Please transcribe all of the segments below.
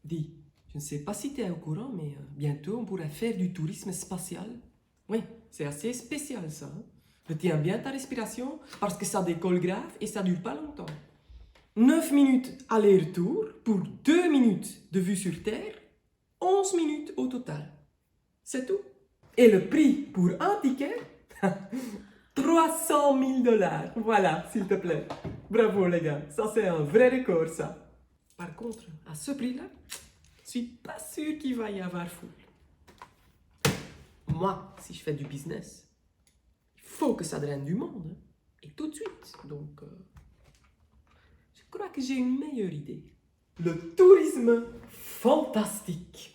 Dis, je ne sais pas si tu es au courant, mais bientôt on pourra faire du tourisme spatial. Oui, c'est assez spécial ça. Hein. Retiens bien ta respiration parce que ça décolle grave et ça dure pas longtemps. 9 minutes aller-retour pour 2 minutes de vue sur Terre, 11 minutes au total. C'est tout. Et le prix pour un ticket 300 000 $. Voilà, s'il te plaît. Bravo les gars, ça c'est un vrai record ça. Par contre, à ce prix-là, je suis pas sûr qu'il va y avoir foule. Moi, si je fais du business, il faut que ça draine du monde. Hein. Et tout de suite. Donc, je crois que j'ai une meilleure idée. Le tourisme fantastique.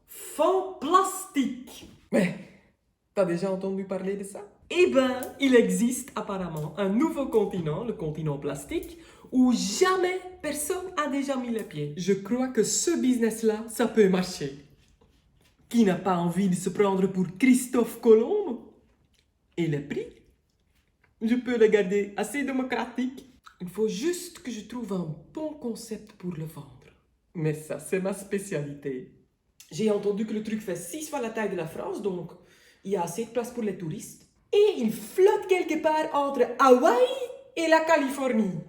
Fanplastique. Mais, t'as déjà entendu parler de ça? Eh ben, il existe apparemment un nouveau continent, le continent plastique, où jamais personne a déjà mis les pieds. Je crois que ce business-là, ça peut marcher. Qui n'a pas envie de se prendre pour Christophe Colomb? Et le prix? Je peux le garder assez démocratique. Il faut juste que je trouve un bon concept pour le vendre. Mais ça, c'est ma spécialité. J'ai entendu que le truc fait 6 fois la taille de la France, donc il y a assez de place pour les touristes. Et il flotte quelque part entre Hawaï et la Californie.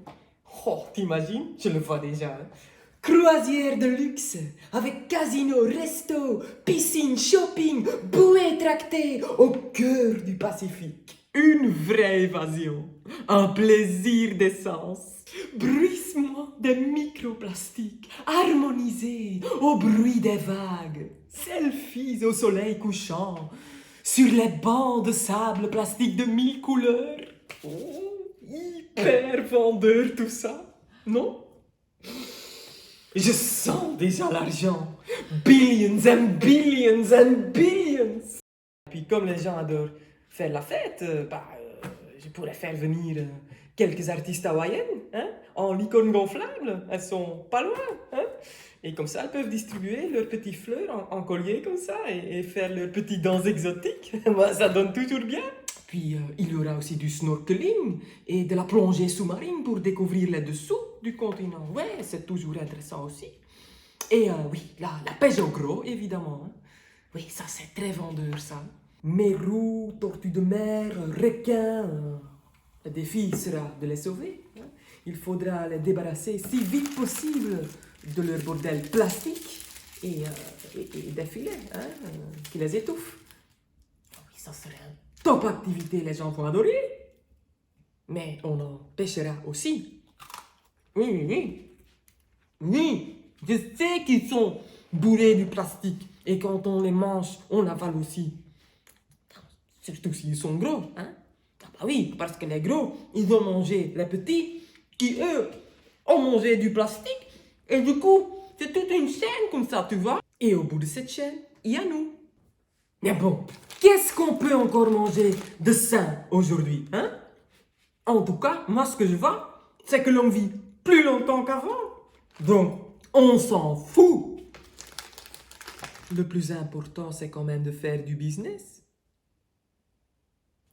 Oh, t'imagines? Je le vois déjà. Hein. Croisière de luxe, avec casino, resto, piscine, shopping, bouée tractée, au cœur du Pacifique. Une vraie évasion, un plaisir d'essence, bruissement des microplastiques, harmonisés au bruit des vagues, selfies au soleil couchant, sur les bancs de sable plastique de 1000 couleurs. Oh, hyper vendeur tout ça, non? Je sens déjà l'argent. Billions and billions and billions. Et puis comme les gens adorent faire la fête, je pourrais faire venir quelques artistes hawaïennes, hein, en licorne gonflable. Elles sont pas loin, hein. Et comme ça, elles peuvent distribuer leurs petites fleurs en collier comme ça et faire leurs petites danses exotiques. Moi, ça donne toujours bien. Puis il y aura aussi du snorkeling et de la plongée sous-marine pour découvrir les dessous du continent. Ouais, c'est toujours intéressant aussi. Et oui, la pêche au gros, évidemment. Hein. Oui, ça c'est très vendeur, ça. Mérous, tortues de mer, requins. Le défi sera de les sauver. Hein. Il faudra les débarrasser si vite possible de leur bordel plastique et des filets hein, qui les étouffent. Oui, ça serait un top activité, les gens vont adorer. Mais on en pêchera aussi. Oui, oui, oui. Oui, je sais qu'ils sont bourrés du plastique. Et quand on les mange, on avale aussi. Surtout s'ils sont gros, hein. Ah bah oui, parce que les gros, ils ont mangé les petits, qui eux, ont mangé du plastique. Et du coup, c'est toute une chaîne comme ça, tu vois. Et au bout de cette chaîne, il y a nous. Mais bon, qu'est-ce qu'on peut encore manger de sain aujourd'hui, hein? En tout cas, moi ce que je vois, c'est que l'on vit plus longtemps qu'avant. Donc, on s'en fout. Le plus important, c'est quand même de faire du business.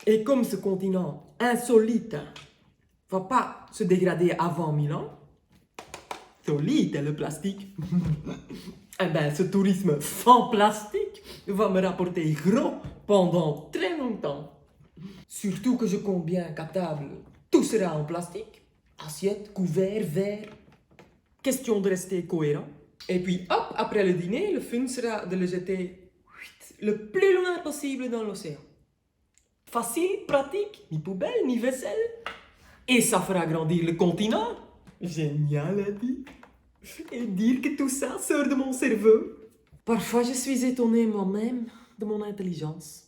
Et comme ce continent insolite va pas se dégrader avant 1000 ans, solide le plastique, eh ben ce tourisme sans plastique va me rapporter gros pendant très longtemps. Surtout que je compte bien qu'à table, tout sera en plastique. Assiette, couvert, verre. Question de rester cohérent. Et puis hop, après le dîner, le fun sera de le jeter le plus loin possible dans l'océan. Facile, pratique, ni poubelle, ni vaisselle. Et ça fera grandir le continent. Génial, à dire. Et dire que tout ça sort de mon cerveau. Parfois, je suis étonnée moi-même de mon intelligence.